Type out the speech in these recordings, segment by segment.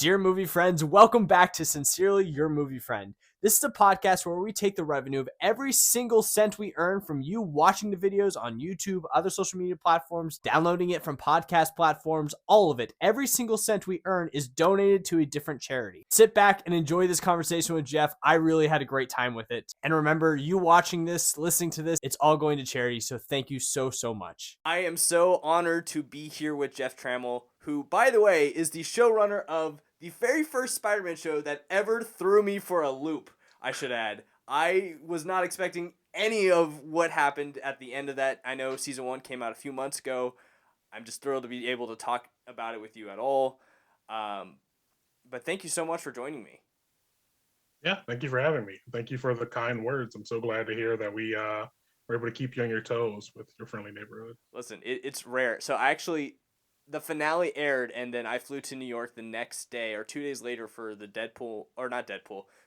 Dear movie friends, welcome back to Sincerely Your Movie Friend. This is a podcast where we take the revenue of every single cent we earn from you watching the videos on YouTube, other social media platforms, downloading it from podcast platforms, all of it. Every single cent we earn is donated to a different charity. Sit back and enjoy this conversation with Jeff. I really had a great time with it. And remember, you watching this, listening to this, it's all going to charity, so thank you so much. I am so honored to be here with Jeff Trammell, who, by the way, is the showrunner of the very first Spider-Man show that ever threw me for a loop, I should add. I was not expecting any of what happened at the end of that. I know season 1 came out a few months ago. I'm just thrilled to be able to talk about it with you at all. But thank you so much for joining me. Yeah, thank you for having me. Thank you for the kind words. I'm so glad to hear that we were able to keep you on your toes with your friendly neighborhood. Listen, it's rare. So the finale aired, and then I flew to New York the next day or 2 days later for the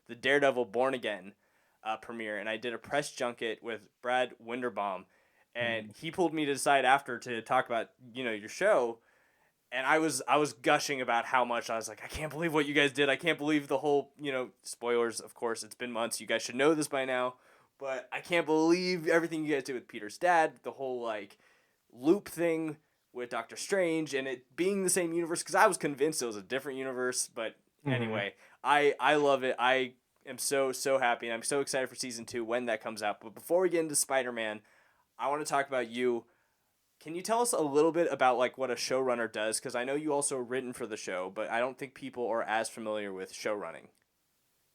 the Daredevil Born Again premiere, and I did a press junket with Brad Winderbaum, and he pulled me to the side after to talk about your show, and I was gushing about how much I was like, I can't believe what you guys did. I can't believe the whole spoilers. Of course, it's been months. You guys should know this by now, but I can't believe everything you guys did with Peter's dad. The whole loop thing with Doctor Strange and it being the same universe, because I was convinced it was a different universe, but anyway, I love it. I am so happy, and I'm so excited for season 2 when that comes out. But before we get into Spider-Man, I want to talk about you. Can you tell us a little bit about what a showrunner does? Because I know you also written for the show, but I don't think people are as familiar with showrunning.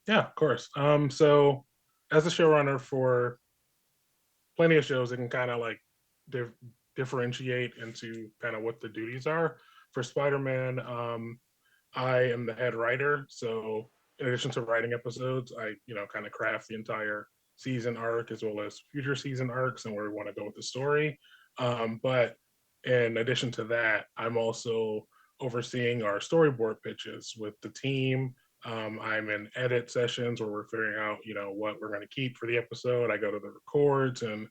Yeah, of course. So as a showrunner for plenty of shows, it can kind of dif- differentiate into kind of what the duties are. For Spider-Man, I am the head writer, so in addition to writing episodes, I kind of craft the entire season arc as well as future season arcs and where we want to go with the story. But in addition to that, I'm also overseeing our storyboard pitches with the team. I'm in edit sessions where we're figuring out, what we're going to keep for the episode. I go to the records and,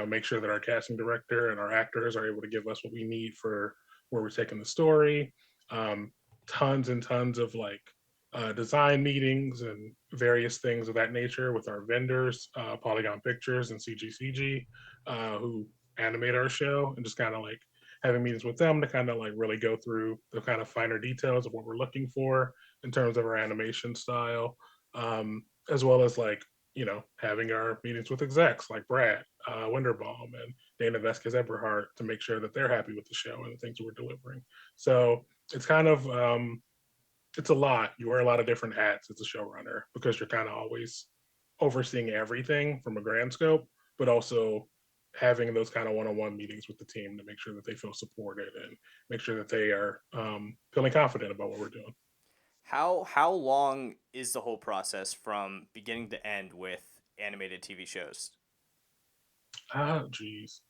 make sure that our casting director and our actors are able to give us what we need for where we're taking the story. Um, Tons and tons of design meetings and various things of that nature with our vendors, Polygon Pictures and CGCG, who animate our show, and just kind of having meetings with them to kind of really go through the kind of finer details of what we're looking for in terms of our animation style, as well as having our meetings with execs like Brad Winderbaum and Dana Vesquez Eberhardt to make sure that they're happy with the show and the things we're delivering. So it's kind of it's a lot. You wear a lot of different hats as a showrunner because you're kind of always overseeing everything from a grand scope, but also having those kind of one-on-one meetings with the team to make sure that they feel supported and make sure that they are feeling confident about what we're doing. How long is the whole process from beginning to end with animated TV shows? Geez.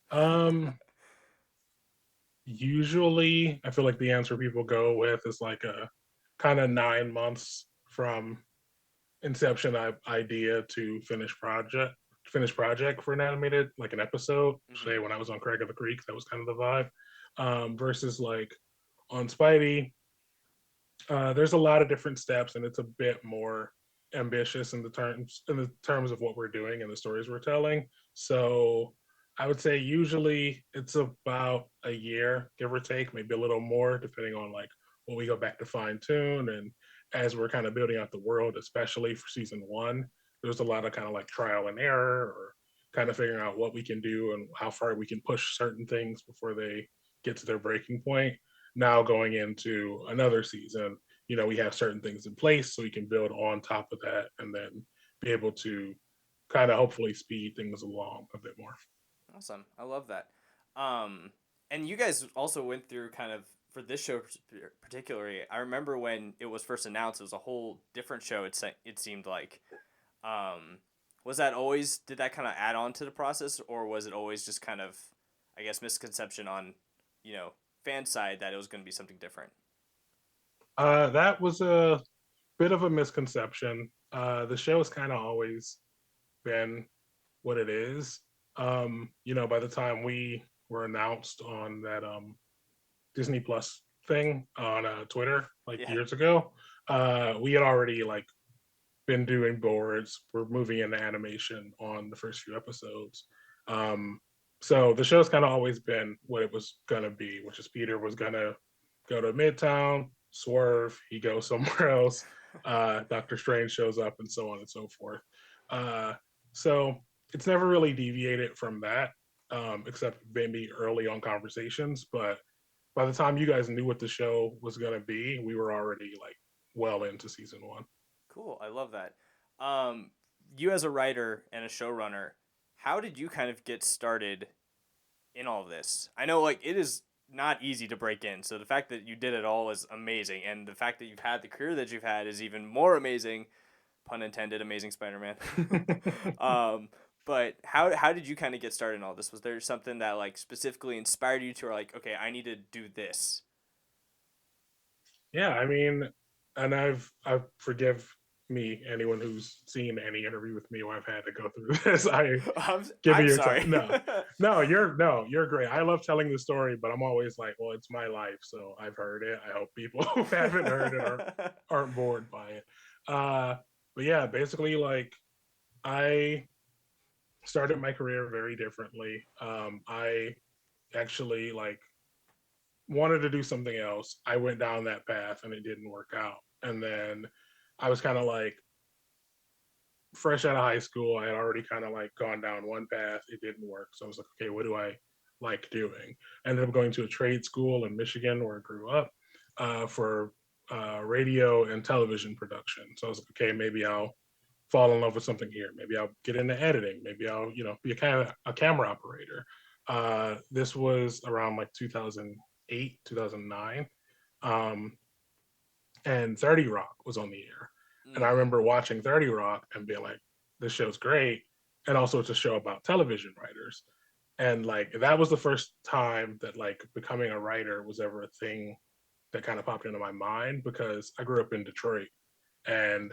Usually, I feel like the answer people go with is like a kind of 9 months from inception idea to finished project for an animated like an episode. Mm-hmm. Say when I was on Craig of the Creek, that was kind of the vibe. Versus on Spidey, there's a lot of different steps, and it's a bit more ambitious in the terms of what we're doing and the stories we're telling. So I would say usually it's about a year, give or take, maybe a little more, depending on what we go back to fine tune. And as we're kind of building out the world, especially for season 1, there's a lot of kind of trial and error or kind of figuring out what we can do and how far we can push certain things before they get to their breaking point. Now going into another season, we have certain things in place so we can build on top of that and then be able to kind of hopefully speed things along a bit more. Awesome. I love that. And you guys also went through kind of for this show particularly. I remember when it was first announced, it was a whole different show. It seemed like. Um, was that always? Did that kind of add on to the process, or was it always just kind of, I guess, misconception on, you know, fan side that it was going to be something different? That was a bit of a misconception. The show has kind of always been what it is. By the time we were announced on that Disney Plus thing on Twitter like Yeah. years ago. We had already like been doing boards. We're moving into animation on the first few episodes. Um, so the show's kind of always been what it was gonna be, which is Peter was gonna go to Midtown, swerve, he goes somewhere else. Doctor Strange shows up, and so on and so forth. Uh, so it's never really deviated from that, except maybe early on conversations. But by the time you guys knew what the show was gonna be, we were already like well into season one. Cool. I love that. Um, you as a writer and a showrunner, how did you kind of get started in all of this? I know like it is not easy to break in. So the fact that you did it all is amazing, and the fact that you've had the career that you've had is even more amazing. Pun intended. Amazing Spider-Man. um, but how did you kind of get started in all this? Was there something that like specifically inspired you to, or like, okay, I need to do this? Yeah, I mean, and I've forgive me anyone who's seen any interview with me where I've had to go through this. I give me I'm your time. sorry. You're great. I love telling the story, but I'm always like, well, it's my life, so I've heard it. I hope people who haven't heard it aren't bored by it. Uh, but yeah, basically, like I started my career very differently. I actually like wanted to do something else. I went down that path and it didn't work out. And then I was kind of like fresh out of high school. I had already kind of like gone down one path. It didn't work. So I was like, okay, what do I like doing? I ended up going to a trade school in Michigan where I grew up for radio and television production. So I was like, okay, maybe I'll fall in love with something here. Maybe I'll get into editing. Maybe I'll, be a kind of a camera operator. This was around like 2008, 2009. Um, and 30 Rock was on the air. And I Mm-hmm. remember watching 30 Rock and being like, this show's great. And also it's a show about television writers. And like that was the first time that like becoming a writer was ever a thing that kind of popped into my mind because I grew up in Detroit and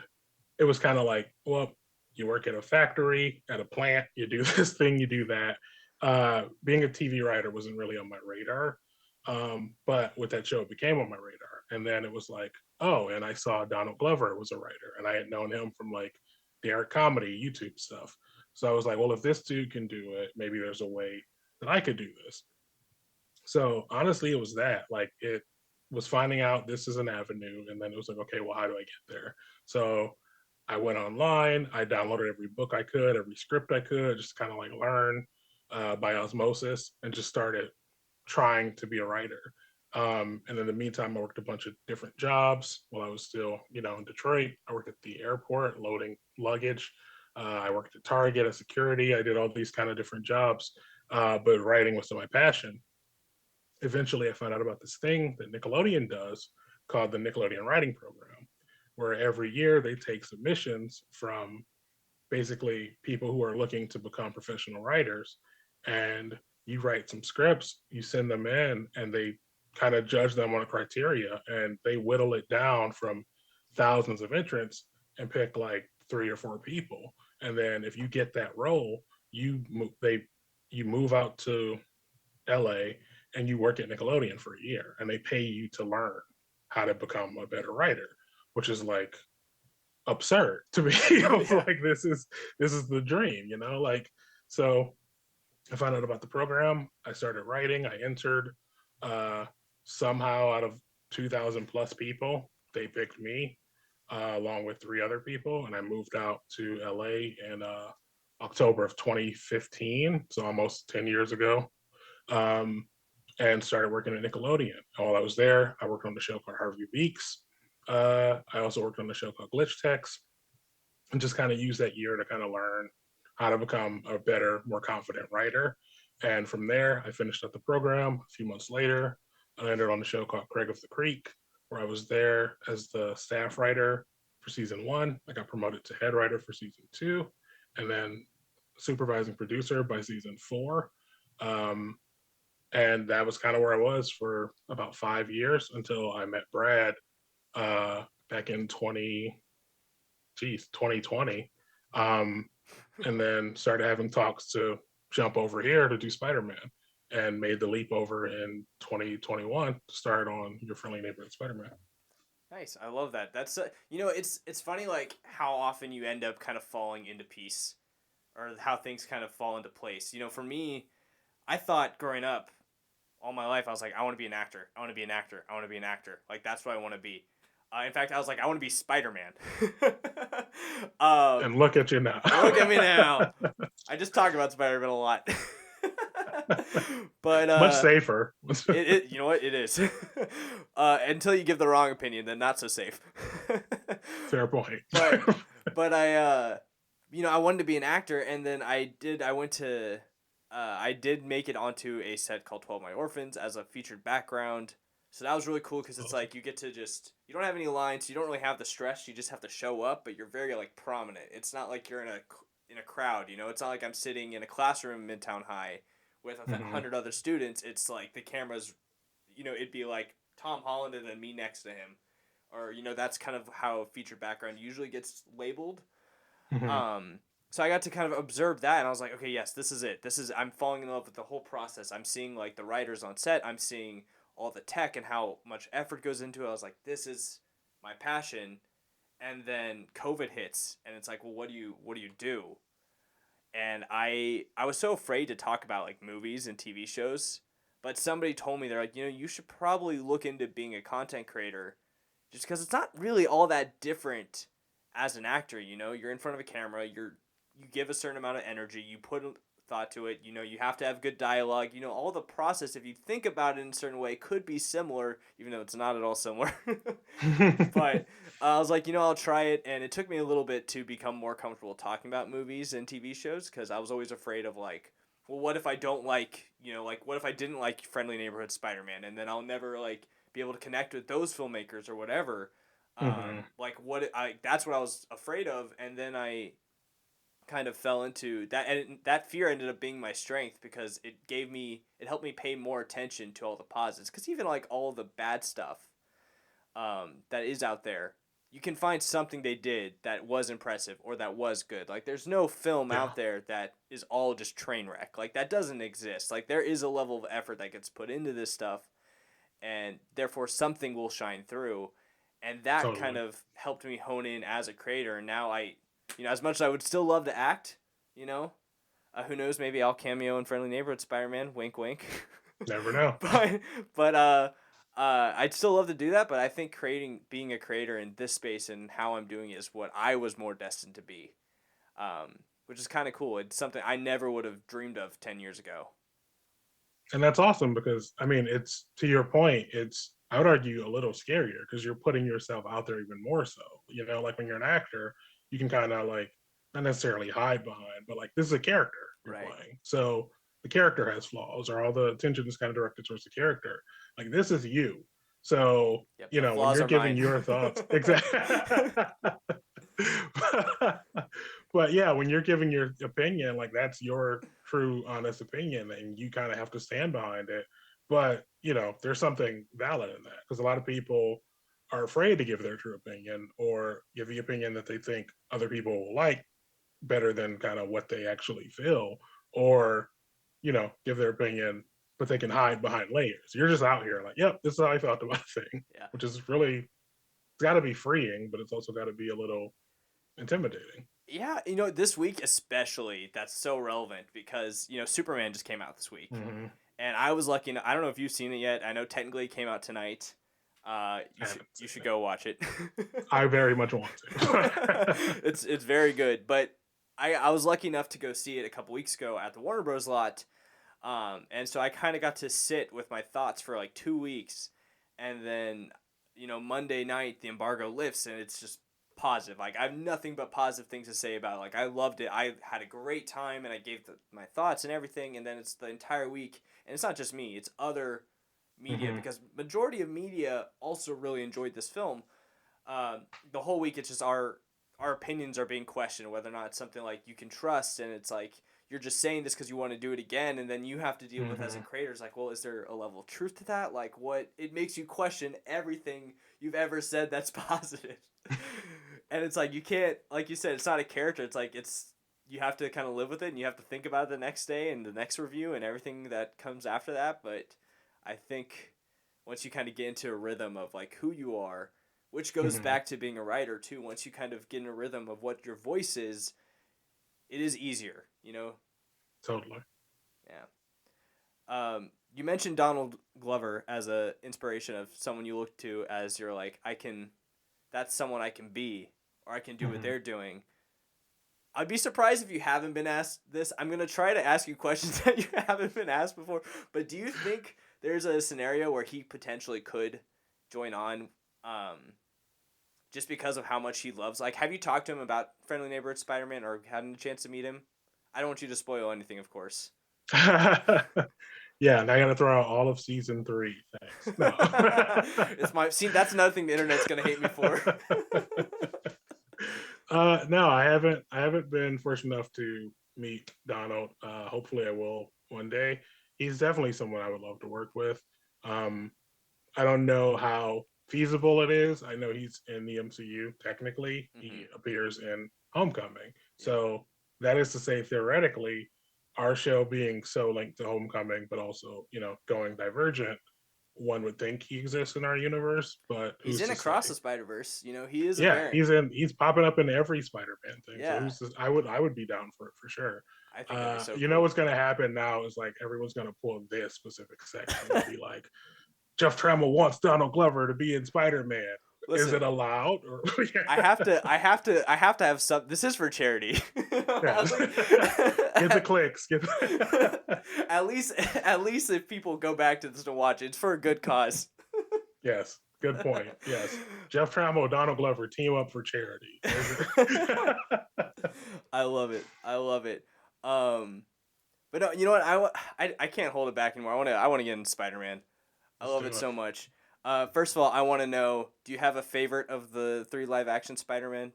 it was kind of like, well, you work at a factory, at a plant, you do this thing, you do that. Being a TV writer wasn't really on my radar. But with that show, it became on my radar. And then it was like, oh, and I saw Donald Glover was a writer, and I had known him from like the art comedy YouTube stuff. So I was like, well, if this dude can do it, maybe there's a way that I could do this. So honestly, it was that. Like it was finding out this is an avenue, and then it was like, okay, well, how do I get there? So I went online. I downloaded every book I could, every script I could, just kind of like learn by osmosis, and just started trying to be a writer. And in the meantime, I worked a bunch of different jobs while I was still, in Detroit. I worked at the airport loading luggage. I worked at Target as security. I did all these kind of different jobs, but writing was my passion. Eventually, I found out about this thing that Nickelodeon does called the Nickelodeon Writing Program, where every year they take submissions from basically people who are looking to become professional writers, and you write some scripts, you send them in, and they kind of judge them on a criteria, and they whittle it down from thousands of entrants and pick like 3 or 4 people. And then if you get that role, you move out to LA and you work at Nickelodeon for a year, and they pay you to learn how to become a better writer, which is like absurd to me. I was Yeah. like, this is the dream, like. So I found out about the program. I started writing. I entered. Uh, Somehow, out of 2,000 plus people, they picked me along with 3 other people, and I moved out to LA in October of 2015, so almost 10 years ago. Um, and started working at Nickelodeon. While I was there, I worked on the show called Harvey Beaks. I also worked on the show called Glitch Techs, and just kind of used that year to kind of learn how to become a better, more confident writer. And from there, I finished up the program. A few months later, I landed on a show called Craig of the Creek, where I was there as the staff writer for season one. I got promoted to head writer for season two, and then supervising producer by season four. Um, and that was kind of where I was for about 5 years until I met Brad back in 2020, um, and then started having talks to jump over here to do Spider-Man. and made the leap over in 2021 to start on Your Friendly Neighborhood Spider-Man. Nice. I love that. That's it's funny like how often you end up kind of falling into piece, or how things kind of fall into place. For me, I thought growing up, all my life, I was like, I want to be an actor. I want to be an actor. I want to be an actor. Like that's what I want to be. In fact, I was like, I want to be Spider-Man. And look at you now. Look at me now. I just talk about Spider-Man a lot. But Much safer. you know what? It is. Until you give the wrong opinion, then not so safe. Fair point. but I wanted to be an actor, and then I did make it onto a set called 12 My Orphans as a featured background. So that was really cool because it's like you get to you don't have any lines, you don't really have the stress, you just have to show up, but you're very like prominent. It's not like you're in a crowd, It's not like I'm sitting in a classroom in Midtown High with 100 other students. It's like the camera's, it'd be like Tom Holland and then me next to him. Or, that's kind of how featured background usually gets labeled. So I got to kind of observe that, and I was like, okay, yes, this is it. I'm falling in love with the whole process. I'm seeing like the writers on set. I'm seeing all the tech and how much effort goes into it. I was like, this is my passion. And then COVID hits, and it's like, well, what do you do? And I was so afraid to talk about like movies and TV shows, but somebody told me, they're like, you should probably look into being a content creator, just because it's not really all that different as an actor. You're in front of a camera, you give a certain amount of energy, you put thought to it, you have to have good dialogue, all the process, if you think about it in a certain way, could be similar, even though it's not at all similar. But I was like, I'll try it, and it took me a little bit to become more comfortable talking about movies and TV shows, because I was always afraid of like, well, what if I don't like, what if I didn't like Friendly Neighborhood Spider-Man, and then I'll never like be able to connect with those filmmakers or whatever. Like that's what I was afraid of, and then I kind of fell into that, and that fear ended up being my strength, because it helped me pay more attention to all the positives, because even like all the bad stuff that is out there, you can find something they did that was impressive or that was good. Like there's no film out there that is all just train wreck. Like that doesn't exist. Like there is a level of effort that gets put into this stuff, and therefore something will shine through, and that kind of helped me hone in as a creator. And now as much as I would still love to act, who knows, maybe I'll cameo in Friendly Neighborhood Spider-Man, wink wink. Never know. but I'd still love to do that, but I think being a creator in this space and how I'm doing it is what I was more destined to be, which is kind of cool. It's something I never would have dreamed of 10 years ago. And that's awesome, because it's, to your point, it's, I would argue, a little scarier, because you're putting yourself out there even more so. Like when you're an actor, you can kind of like not necessarily hide behind, but like this is a character you're playing, so the character has flaws, or all the attention is kind of directed towards the character. Like this is you, so when you're giving your thoughts, exactly. But yeah, when you're giving your opinion, like that's your true, honest opinion, and you kind of have to stand behind it. But there's something valid in that, because a lot of people are afraid to give their true opinion, or give the opinion that they think other people will like better than kind of what they actually feel, or give their opinion, but they can hide behind layers. You're just out here like, yep, this is how I felt about the thing. Yeah. Which is really, it's got to be freeing, but it's also got to be a little intimidating. Yeah, this week especially, that's so relevant, because Superman just came out this week, and I was lucky. I don't know if you've seen it yet. I know technically it came out tonight. You should go watch it. I very much want to. It's very good, but I was lucky enough to go see it a couple weeks ago at the Warner Bros. Lot, and so I kind of got to sit with my thoughts for like 2 weeks, and then Monday night the embargo lifts, and it's just positive. Like I have nothing but positive things to say about it. Like I loved it. I had a great time, and I gave my thoughts and everything, and then it's the entire week, and it's not just me, it's other media, because majority of media also really enjoyed this film. The whole week it's just our opinions are being questioned, whether or not it's something like you can trust, and it's like you're just saying this because you want to do it again, and then you have to deal with, as a creator, it's like, well, is there a level of truth to that? Like what, it makes you question everything you've ever said that's positive. And it's like, you can't, like you said, it's not a character, it's like you have to kind of live with it, and you have to think about it the next day and the next review and everything that comes after that. But I think once you kind of get into a rhythm of like who you are, which goes Hmm. back to being a writer too. Once you kind of get in a rhythm of what your voice is, it is easier, you know? Totally. Yeah. You mentioned Donald Glover as a inspiration of someone you look to as you're like, that's someone I can be, or I can do what Hmm. they're doing. I'd be surprised if you haven't been asked this. I'm gonna try to ask you questions that you haven't been asked before. But do you think there's a scenario where he potentially could join on, um, just because of how much he loves? Like, have you talked to him about Friendly Neighborhood Spider-Man or had a chance to meet him? I don't want you to spoil anything, of course. Yeah, and I got to throw out all of season 3. Thanks. No. It's my see. That's another thing the internet's gonna hate me for. No, I haven't. I haven't been fortunate enough to meet Donald. Hopefully, I will one day. He's definitely someone I would love to work with. Um, I don't know how feasible it is. I know he's in the MCU. Technically, Mm-hmm. he appears in Homecoming. Yep. So that is to say, theoretically, our show being so linked to Homecoming, but also going Divergent, one would think he exists in our universe, but He's who's in to say? Across the Spider Verse. You know, he is a Yeah, variant. he's popping up in every Spider-Man thing. So Yeah, who's this? I would be down for it for sure. I think that'd be so You know cool. what's gonna happen now is like everyone's gonna pull this specific section and be like, Jeff Trammell wants Donald Glover to be in Spider-Man. Is it Listen, allowed? Or I have to have some. This is for charity. yeah. Get the clicks. At least if people go back to this to watch, it's for a good cause. Yes, good point. Yes, Jeff Trammell, Donald Glover team up for charity. I love it. I love it. Um, but no, you know what? I can't hold it back anymore. I want to get into Spider Man. I Let's love do it it. so much. First of all, I want to know: do you have a favorite of the 3 live action Spider Man?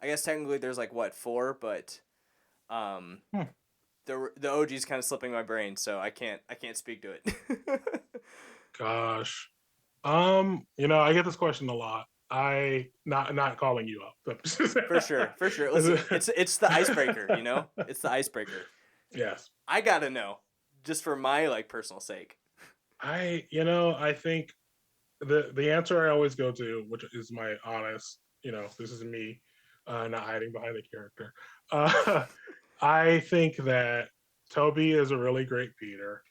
I guess technically there's like what 4, but um, Hmm. the OG is kind of slipping my brain, so I can't speak to it. Gosh, I get this question a lot. I not calling you up. For sure, for sure. Listen, it's the icebreaker, you know. It's the icebreaker. Yes, I gotta know, just for my like personal sake. I think the answer I always go to, which is my honest, this is me, not hiding behind the character. Uh, I think that Toby is a really great Peter.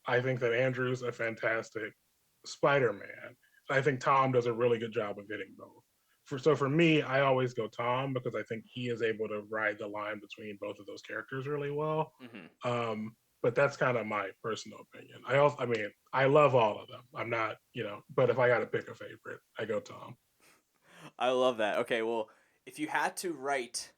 I think that Andrew's a fantastic Spider-Man. I think Tom does a really good job of hitting both. For me, I always go Tom because I think he is able to ride the line between both of those characters really well. Hmm. But that's kind of my personal opinion. I mean, I love all of them. I'm not, but if I got to pick a favorite, I go Tom. I love that. Okay, well, if you had to write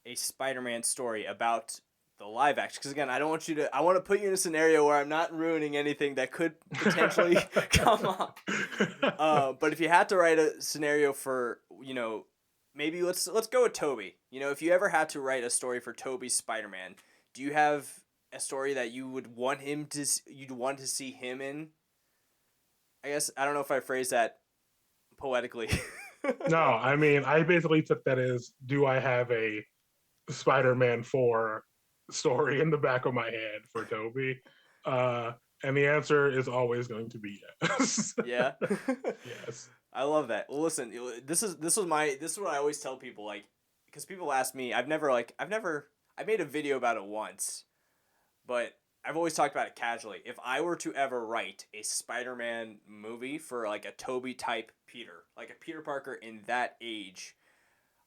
a Spider-Man story about the live action, because again, I want to put you in a scenario where I'm not ruining anything that could potentially come up. But if you had to write a scenario for, maybe let's go with Toby. If you ever had to write a story for Toby's Spider-Man, do you have a story that you'd want to see him in? I guess I don't know if I phrased that poetically. No, I mean, I basically took that as, do I have a Spider-Man 4 story in the back of my head for Toby? Uh, and the answer is always going to be yes. Yeah. Yes. I love that. Well, listen, this is what I always tell people, like, because people ask me, I made a video about it once, but I've always talked about it casually. If I were to ever write a Spider-Man movie for like a Toby type Peter, like a Peter Parker in that age,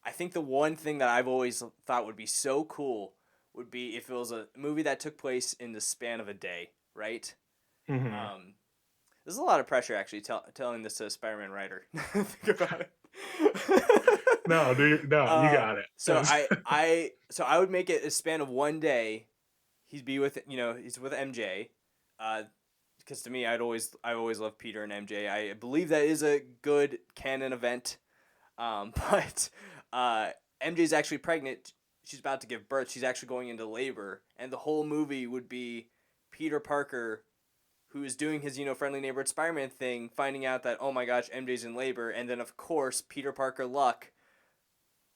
I think the one thing that I've always thought would be so cool would be if it was a movie that took place in the span of a day, right? Hmm. Um, there's a lot of pressure actually telling this to a Spider-Man writer. Think about it. No, dude, no, you got it. So I would make it a span of one day. He's with MJ, because to me I always loved Peter and MJ. I believe that is a good canon event. But MJ's actually pregnant. She's about to give birth. She's actually going into labor, and the whole movie would be Peter Parker, who is doing his friendly neighborhood Spider-Man thing, finding out that, oh my gosh, MJ's in labor, and then of course Peter Parker luck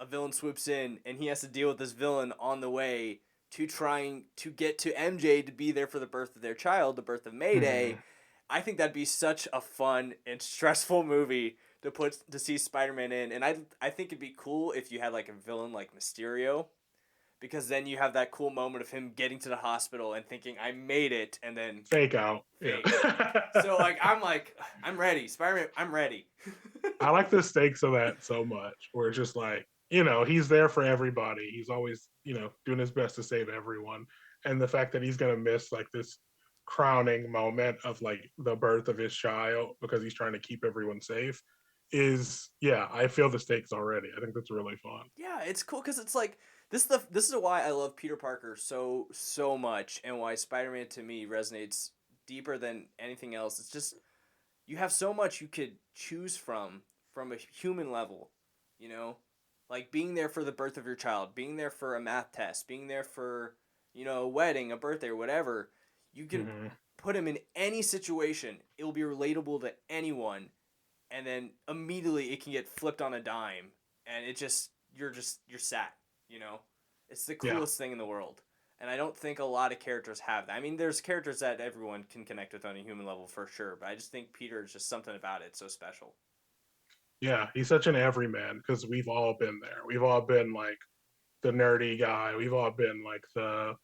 a villain swoops in and he has to deal with this villain on the way to trying to get to MJ to be there for the birth of their child, the birth of Mayday. Mhm. I think that'd be such a fun and stressful movie to see Spider-Man in, and I think it'd be cool if you had like a villain like Mysterio, because then you have that cool moment of him getting to the hospital and thinking I made it, and then Fake out. Yeah. fake. So I'm ready, Spider-Man. I'm ready. I like the stakes of that so much, where it's just like, he's there for everybody. He's always, doing his best to save everyone. And the fact that he's going to miss like this crowning moment of like the birth of his child because he's trying to keep everyone safe is, yeah, I feel the stakes already. I think that's really fun. Yeah, it's cool because it's like this is why I love Peter Parker so much, and why Spider-Man to me resonates deeper than anything else. It's just you have so much you could choose from a human level, you know, like being there for the birth of your child, being there for a math test, being there for a wedding, a birthday, or whatever. You can Hmm. put him in any situation; it will be relatable to anyone, and then immediately it can get flipped on a dime, and you're sat, you know. It's the Yeah. coolest thing in the world. And I don't think a lot of characters have that. I mean, there's characters that everyone can connect with on a human level for sure, but I just think Peter is just something about it so special. Yeah. He's such an everyman because we've all been there. We've all been like the nerdy guy. We've all been like the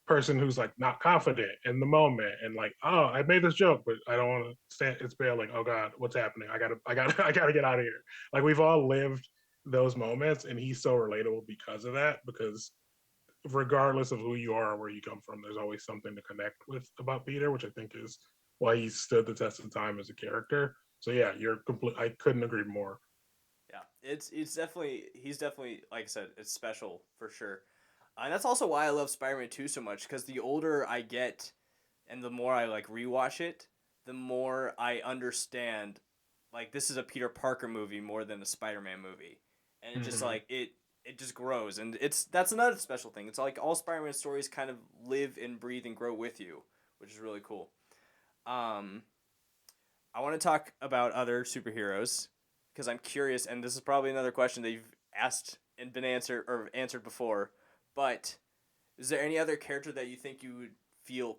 person who's like not confident in the moment and like, oh, I made this joke, but I don't want to stand. It's bailing. Oh God, what's happening? I gotta get out of here. Like we've all lived those moments, and he's so relatable because of that. Because regardless of who you are or where you come from, there's always something to connect with about Peter, which I think is why he stood the test of time as a character. So yeah, you're complete. I couldn't agree more. Yeah, it's definitely he's definitely like I said, it's special for sure. And that's also why I love Spider-Man 2 so much, because the older I get and the more I like rewatch it, the more I understand like this is a Peter Parker movie more than a Spider-Man movie. And it just Mm-hmm. like it just grows, and that's another special thing. It's like all Spider-Man stories kind of live and breathe and grow with you, which is really cool. Um I want to talk about other superheroes because I'm curious, and this is probably another question that you've asked and been answered before. But is there any other character that you think you would feel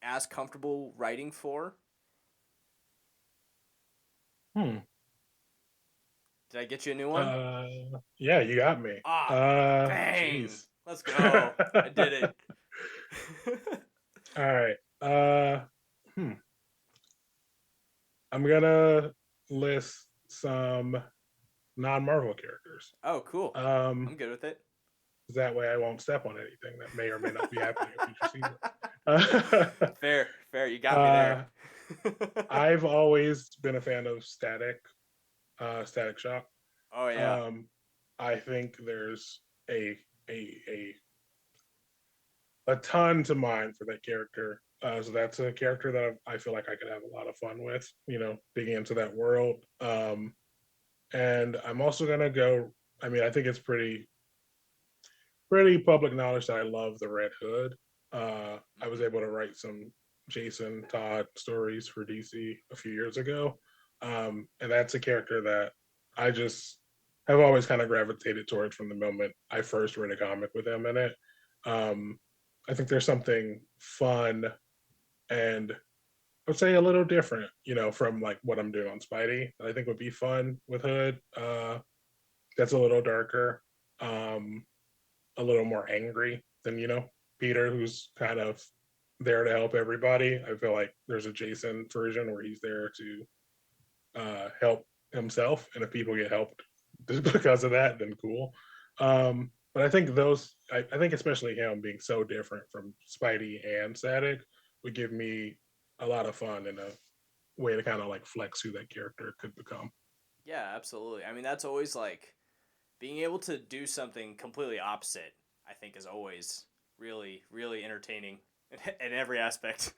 as comfortable writing for? Hmm. Did I get you a new one? Uh, yeah, you got me. Ah, bang! Jeez. Let's go! I did it. All right. Hmm. I'm gonna list some non-Marvel characters. Oh, cool. Um, I'm good with it. that way I won't step on anything that may or may not be happening in future seasons. Fair, fair. You got me there. uh, I've always been a fan of Static Shock. Oh yeah. Um, I think there's a a a ton to mine for that character. So that's a character that I feel like I could have a lot of fun with, digging into that world. And I'm also gonna go. I mean, I think it's pretty public knowledge that I love the Red Hood. I was Mhm. able to write some Jason Todd stories for DC a few years ago, and that's a character that I just have always kind of gravitated towards from the moment I first read a comic with him in it. Um, I think there's something fun and I would say a little different, from like what I'm doing on Spidey that I think would be fun with Hood. That's a little darker. Um, a little more angry than Peter, who's kind of there to help everybody. I feel like there's a Jason version where he's there to help himself, and if people get helped because of that, then cool. But I think I think especially him being so different from Spidey and Static would give me a lot of fun and a way to kind of like flex who that character could become. Yeah, absolutely. I mean, that's always like being able to do something completely opposite. I think is always really entertaining in every aspect.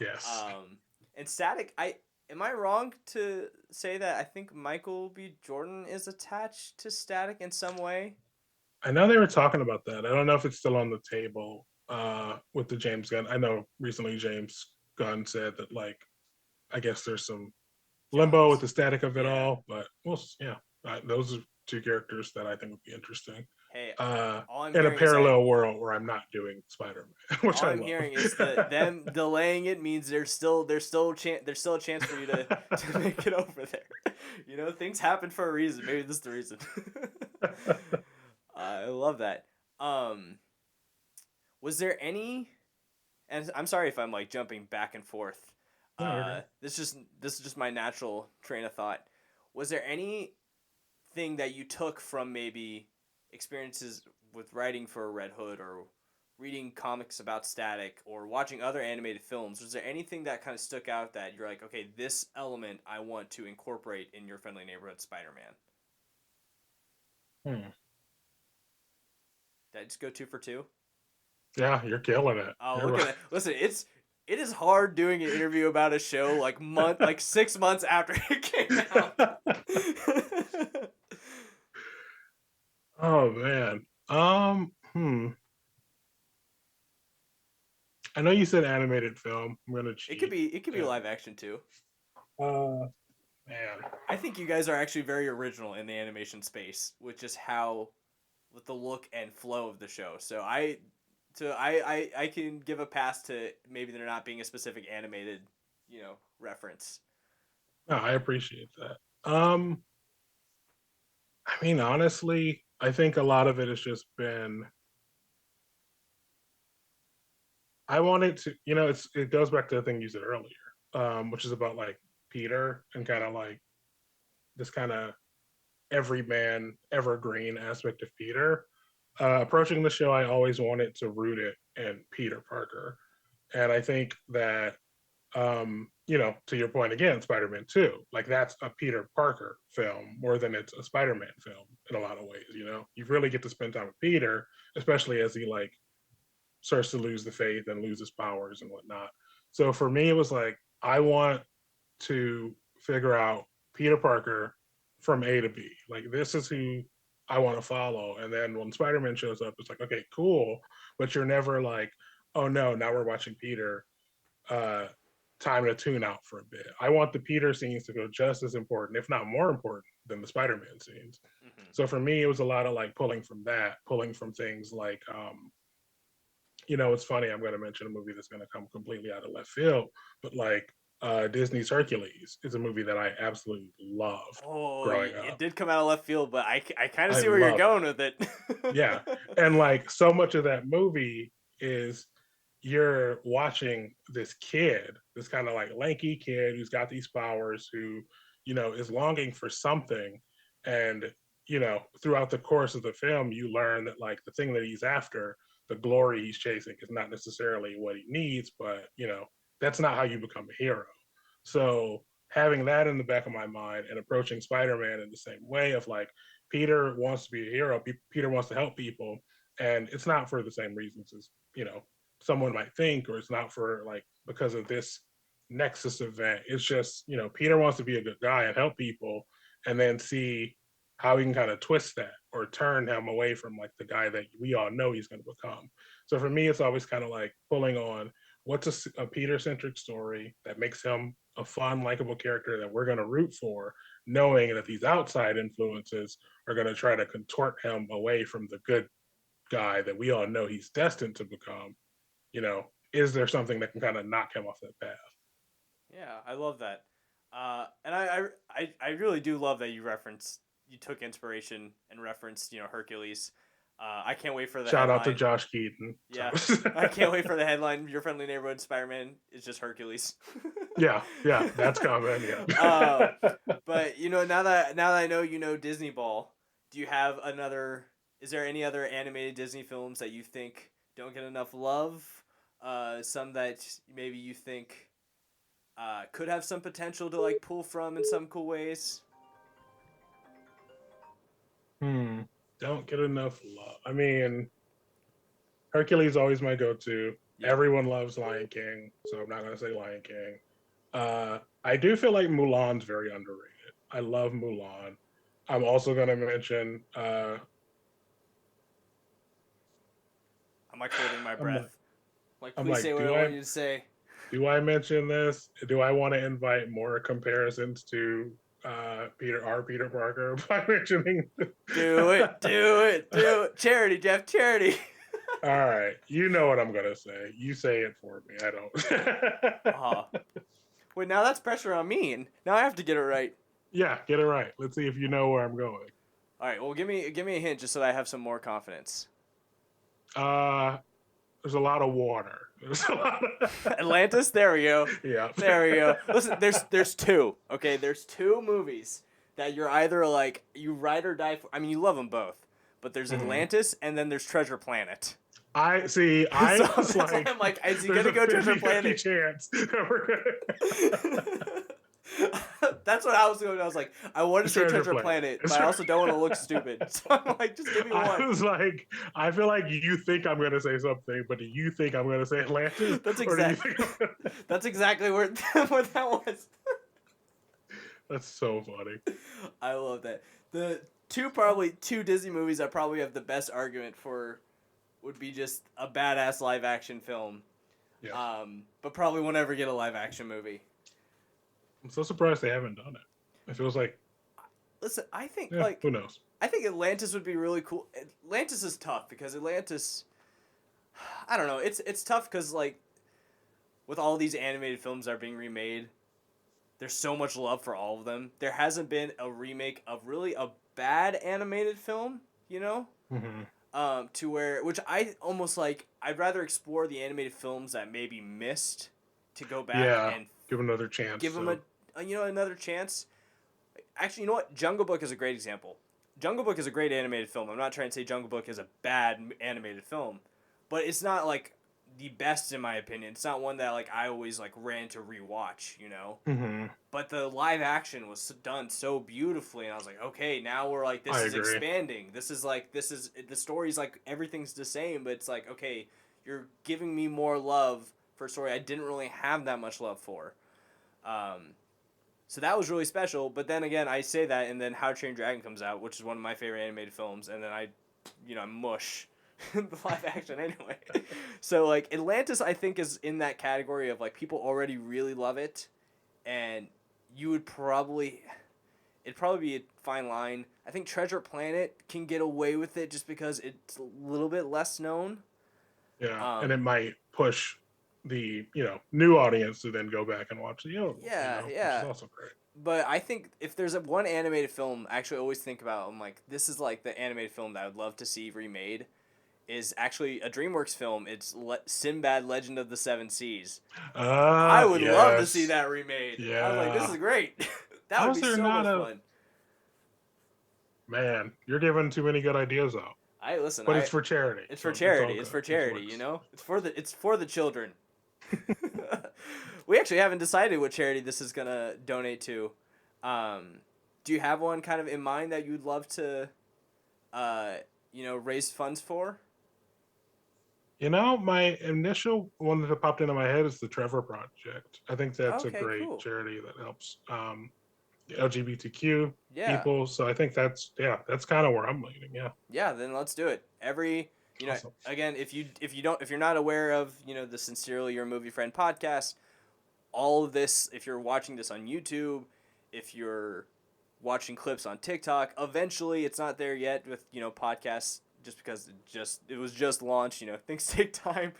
Yes. Um, and Static, I am I wrong to say that I think Michael B. Jordan is attached to Static in some way? I know they were talking about that. I don't know if it's still on the table with the James Gunn. I know recently James Gunn said that like I guess there's some limbo with Feelings. the static of it Yeah. all, but yeah, those two characters that I think would be interesting. Hey, Uh, all I'm in a hearing is that parallel world where I'm not doing Spider-Man, which all I I'm love. hearing is that them delaying it means there's still a chance for you to to make it over there. You know, things happen for a reason. Maybe this is the reason. I love that. Um, was there any? And I'm sorry if I'm like jumping back and forth. No, okay. This is just my natural train of thought. Was there anything that you took from maybe experiences with writing for Red Hood or reading comics about Static or watching other animated films? Was there anything that kind of stuck out that you're like, okay, this element I want to incorporate in your friendly neighborhood Spider-Man? Hmm. Did I just go two for two? Yeah, you're killing it. Oh, You're look at right. that! Listen, it is hard doing an interview about a show like 6 months after it came out. Oh man. I know you said animated film. I'm gonna cheat. It could be And live action too. man. I think you guys are actually very original in the animation space with just how with the look and flow of the show. I can give a pass to maybe there not being a specific animated, reference. No, I appreciate that. I mean, honestly, I think a lot of it has just been I wanted to, it goes back to the thing you said earlier, which is about like Peter and kind of like this kind of everyman, evergreen aspect of Peter. Approaching the show, I always wanted to root it in Peter Parker, and I think that, to your point again, Spider-Man 2, like that's a Peter Parker film more than it's a Spider-Man film in a lot of ways. You really get to spend time with Peter, especially as he like starts to lose the faith and lose his powers and whatnot. So for me, it was like I want to figure out Peter Parker from A to B. Like this is who I want to follow. And then when Spider-Man shows up, it's like, okay, cool. But you're never like, oh no, now we're watching Peter. Uh, time to tune out for a bit. I want the Peter scenes to go just as important, if not more important, than the Spider-Man scenes. Mm-hmm. So for me, it was a lot of like pulling from that, pulling from things like it's funny. I'm going to mention a movie that's going to come completely out of left field, but like Disney's Hercules is a movie that I absolutely loved Oh, growing it up. did come out of left field, but I kind of I see where you're love it. going with it. Yeah. And like so much of that movie is you're watching this kid, this kind of like lanky kid who's got these powers who, is longing for something. And, throughout the course of the film, you learn that like the thing that he's after, the glory he's chasing, is not necessarily what he needs, but, that's not how you become a hero. So having that in the back of my mind and approaching Spider-Man in the same way of like, Peter wants to be a hero. Peter wants to help people, and it's not for the same reasons as someone might think, or it's not for like because of this Nexus event. It's just Peter wants to be a good guy and help people, and then see how he can kind of twist that or turn him away from like the guy that we all know he's going to become. So for me, it's always kind of like pulling on what's a Peter centric story that makes him a fun, likable character that we're going to root for, knowing that these outside influences are going to try to contort him away from the good guy that we all know he's destined to become. Is there something that can kind of knock him off that path? Yeah, I love that. And I really do love that you took inspiration and referenced, Hercules. I can't wait for the Shout out to headline. Josh Keaton. Yeah, So. I can't wait for the headline. Your friendly neighborhood Spider-Man is just Hercules. yeah, that's coming. uh, Yeah. but now that I know Disney Ball, do you have another? Is there any other animated Disney films that you think don't get enough love? Some that maybe you think could have some potential to like pull from in some cool ways. Don't get enough love. I mean, Hercules is always my go-to. Yep. Everyone loves Lion King, so I'm not gonna say Lion King. I do feel like Mulan's very underrated. I love Mulan. I'm also gonna mention. I'm like holding my I'm like, breath. Like, I'm please like, say what I want you to say. do I mention this? Do I want to invite more comparisons to Peter Parker by mentioning. Do it, do it, do it. Charity, Jeff, charity. All right, you know what I'm gonna say. You say it for me. I Oh, don't. wait, now that's pressure on me. And now I have to get it right. Yeah, get it right. Let's see if you know where I'm going. All right, well, give me a hint just so that I have some more confidence. Uh, there's a lot of water. There's a lot of Atlantis. There we go. yeah. There we go. Listen, there's two. Okay, there's two movies that you're either like you ride or die for. I mean, you love them both, but there's Mhm. Atlantis and then there's Treasure Planet. I see. I So was that's why like, I'm like, is he there's gonna a go Treasure 50-50 Planet? chance that we're gonna That's what I was going. I was like, I want to say Treasure Treasure Planet. Planet, but I also don't want to look stupid. So I'm like, just give me I one. was like, I feel like you think I'm gonna say something, but do you think I'm gonna say Atlantis, That's or do you exact. think That's exactly where what that was. that's so funny? I love that. The probably two Disney movies I probably have the best argument for would be just a badass live action film. Yes. But probably won't ever get a live action movie. I'm so surprised they haven't done it. It feels like, Listen, I think yeah, who knows? I think Atlantis would be really cool. Atlantis is tough because Atlantis, I don't know. It's tough because like with all these animated films that are being remade, there's so much love for all of them. There hasn't been a remake of really a bad animated film, you know? Mm-hmm. To where, which I almost like, I'd rather explore the animated films that maybe missed to go back Yeah, and give another chance. give them another chance. Actually, you know what? Jungle Book is a great example. Jungle Book is a great animated film. I'm not trying to say Jungle Book is a bad animated film, but it's not like the best in my opinion. It's not one that like I always like ran to rewatch, you know. Mm-hmm. But the live action was done so beautifully, and I was like, okay, now we're like, this I is agree. expanding. This is the story's like everything's the same, but it's like, okay, you're giving me more love for a story I didn't really have that much love for. So that was really special. But then again, I say that, and then How to Train Your Dragon comes out, which is one of my favorite animated films, and then I mush the live action anyway. So like Atlantis, I think is in that category of like people already really love it, and you would probably it'd probably be a fine line. I think Treasure Planet can get away with it just because it's a little bit less known. Yeah, and it might push the new audience to then go back and watch the old one, Yeah, which is yeah. also great. But I think if there's one animated film, I actually always think about, I'm like, this is like the animated film that I would love to see remade, is actually a DreamWorks film. It's Sinbad Legend of the Seven Seas. I would love to see Yes. that remade. I was like, this Yeah. is great. That How would is be there so not much a fun. man? You're giving too many good ideas out. But it's for charity. It's for So charity. all It's good. for It charity. works. You know, it's for the children. We actually haven't decided what charity this is gonna donate to. Do you have one kind of in mind that you'd love to, raise funds for? My initial one that popped into my head is the Trevor Project. I think that's a Okay, great cool. charity that helps LGBTQ Yeah, people. So I think that's kind of where I'm leaning. Yeah. yeah. Then let's do it. Awesome. Again, if you're not aware of the Sincerely Your Movie Friend podcast, all of this, if you're watching this on YouTube, if you're watching clips on TikTok, eventually it's not there yet with podcasts just because it was just launched. Things take time,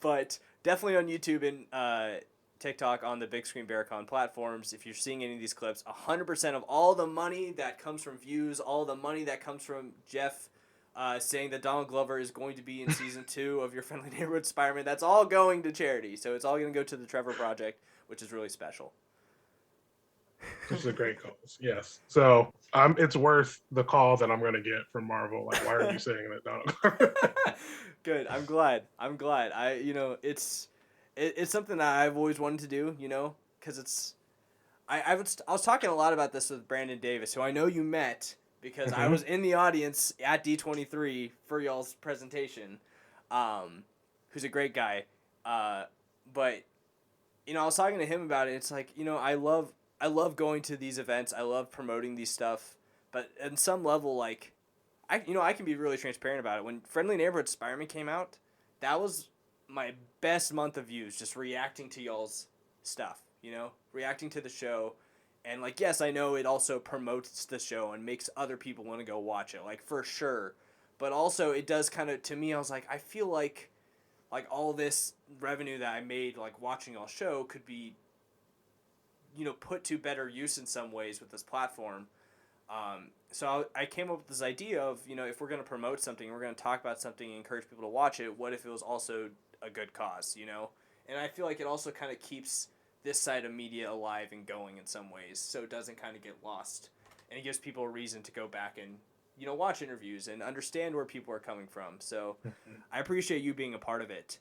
but definitely on YouTube and TikTok on the Big Screen Berkan platforms. If you're seeing any of these clips, 100% of all the money that comes from views, all the money that comes from Jeff saying that Donald Glover is going to be in season 2 of Your Friendly Neighborhood Spiderman, that's all going to charity. So it's all going to go to the Trevor Project, which is really special. This is a great cause. Yes. So it's worth the call that I'm going to get from Marvel. Like, why are you saying that, Donald? Good. I'm glad. It's something that I've always wanted to do, because I was talking a lot about this with Brandon Davis, who I know you met because I was in the audience at D23 for y'all's presentation, who's a great guy. But I was talking to him about it. It's like, I love going to these events. I love promoting these stuff. But on some level, like, I can be really transparent about it. When Friendly Neighborhood Spider-Man came out, that was my best month of views, just reacting to y'all's stuff, reacting to the show. And like, yes, I know it also promotes the show and makes other people want to go watch it, like for sure. But also it does kind of, to me, I was like, I feel like all this revenue that I made like watching y'all show could be, put to better use in some ways with this platform. So I came up with this idea of, if we're going to promote something, we're going to talk about something and encourage people to watch it, what if it was also a good cause? And I feel like it also kind of keeps this side of media alive and going in some ways, so it doesn't kind of get lost. And it gives people a reason to go back and, watch interviews and understand where people are coming from. So I appreciate you being a part of it.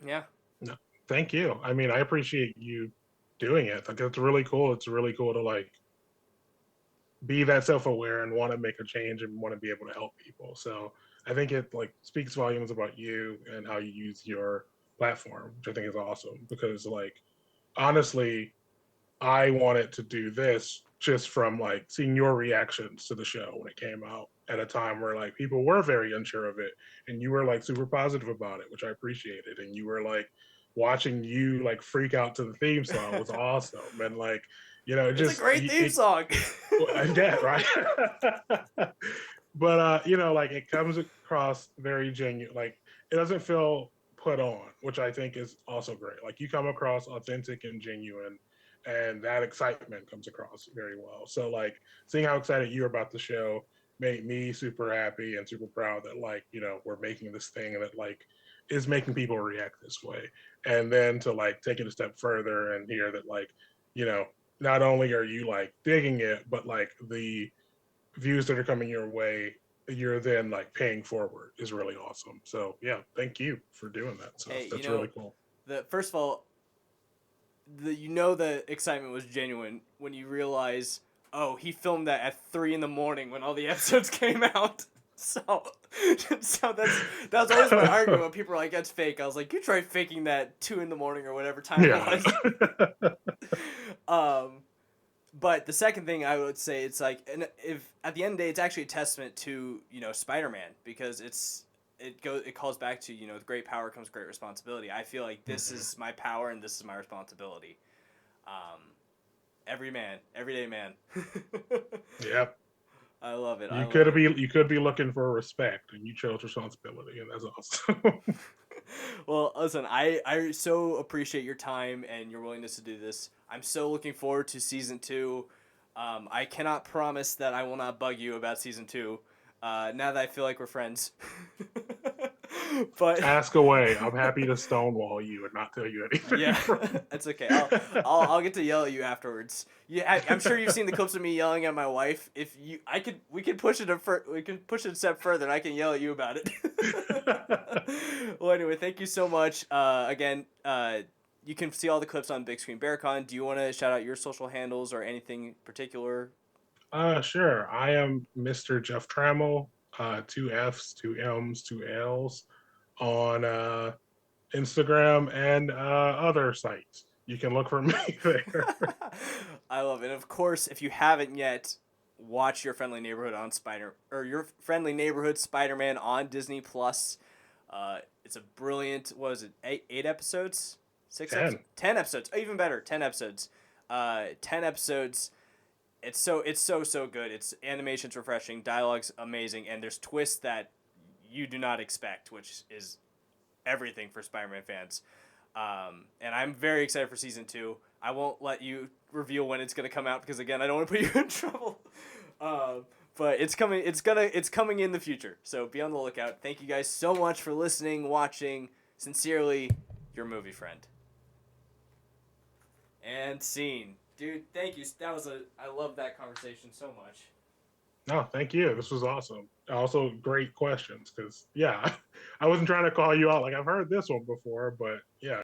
Yeah. No, thank you. I mean, I appreciate you doing it. Like, it's really cool. It's really cool to like be that self-aware and want to make a change and want to be able to help people. So I think it like speaks volumes about you and how you use your platform, which I think is awesome. Because like honestly, I wanted to do this just from like seeing your reactions to the show when it came out at a time where like people were very unsure of it, and you were like super positive about it, which I appreciated. And you were like watching you like freak out to the theme song was awesome. And like, It's a great theme song. I get right. But like it comes across very genuine. Like it doesn't feel put on, which I think is also great. Like you come across authentic and genuine, and that excitement comes across very well. So like seeing how excited you're about the show made me super happy and super proud that like we're making this thing that like is making people react this way. And then to like take it a step further and hear that like you know not only are you like digging it, but like the views that are coming your way, you're then like paying forward is really awesome. So yeah, thank you for doing that stuff. Hey, That's really cool. the first of all, the excitement was genuine when you realize, oh, he filmed that at 3 in the morning when all the episodes came out. So, so that's always my argument when people are like, "That's fake." I was like, "You try faking that 2 in the morning or whatever time it Yeah. was." But the second thing I would say, it's like, and if at the end of the day, it's actually a testament to Spider-Man, because it calls back to with great power comes great responsibility. I feel like this is my power and this is my responsibility. Um, everyday man. Yep. I love it. You could be looking for respect, and you chose responsibility, and that's awesome. Well, listen, I so appreciate your time and your willingness to do this. I'm so looking forward to season 2. I cannot promise that I will not bug you about season 2. Now that I feel like we're friends. But Ask away. I'm happy to stonewall you and not tell you anything. yeah, that's okay. I'll get to yell at you afterwards. Yeah, I'm sure you've seen the clips of me yelling at my wife. If you, we can push it we can push it a step further, and I can yell at you about it. Well, anyway, thank you so much. Again, you can see all the clips on Big Screen Berkan. Do you want to shout out your social handles or anything particular? Sure. I am Mr. Jeff Trammell. 2 F's, 2 M's, 2 L's on Instagram and other sites. You can look for me there. I love it. And of course, if you haven't yet, watch Your Friendly Neighborhood on Your Friendly Neighborhood Spider-Man on Disney Plus. It's a brilliant. What was it? Eight episodes? 10 episodes. Oh, even better. 10 episodes. 10 episodes. It's so good. It's animation's refreshing, dialogue's amazing, and there's twists that you do not expect, which is everything for Spider-Man fans. And I'm very excited for season 2. I won't let you reveal when it's gonna come out because again, I don't want to put you in trouble. But it's coming. It's coming in the future. So be on the lookout. Thank you guys so much for listening, watching. Sincerely, your movie friend. And scene. Dude, thank you. I love that conversation so much. No, thank you. This was awesome. Also, great questions because, yeah, I wasn't trying to call you out like I've heard this one before, but yeah,